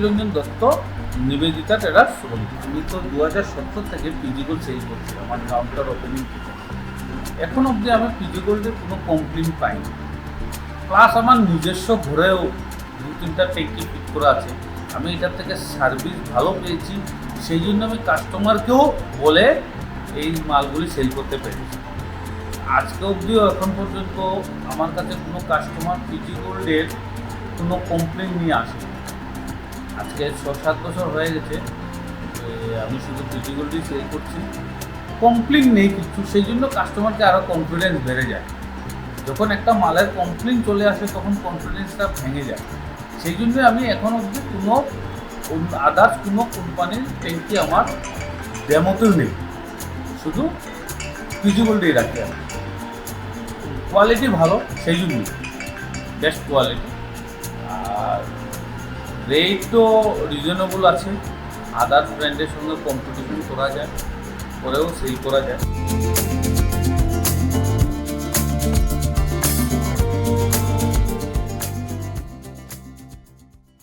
নিরঞ্জন Dutta, Nivedita traders showroom. আমি তো 2017 থেকে পিজি গোল্ড সেল করছি, আমার কাউন্টার ওপেনিং থেকে। এখন অবধি আমি পিজি গোল্ডের কোনো কমপ্লেন পাইনি। প্লাস আমার নিজস্ব ঘরেও 2-3টা ট্যাঙ্কি ফিট করা আছে। আমি এটার থেকে সার্ভিস ভালো পেয়েছি, সেই জন্য আমি কাস্টমারকেও বলে এই মালগুলি সেল করতে পেরেছি। আজকে অবধিও এখন পর্যন্ত আমার কাছে কোনো কাস্টমার পিজি গোল্ডের কোনো কমপ্লেন নিয়ে আসেনি। আজকে 6-7 বছর হয়ে গেছে আমি শুধু পিজি গোল্ডই সেল করছি, কমপ্লেন নেই কিছু। সেই জন্য কাস্টমারকে আরও কনফিডেন্স বেড়ে যায়। যখন একটা মালের কমপ্লেন চলে আসে তখন কনফিডেন্সটা ভেঙে যায়। সেই জন্য আমি এখন অবধি কোনো আদার্স কোনো কোম্পানির ট্যাঙ্কি আমার ডেমোতেও নেই, শুধু পিজি গোল্ডেই রাখি আমি। কোয়ালিটি ভালো, সেই জন্যই বেস্ট কোয়ালিটি। আর রেটও রিজনেবল আছে, আদার্স ব্র্যান্ডের সঙ্গে কম্পিটিশন করা যায়, করেও সেল করা যায়।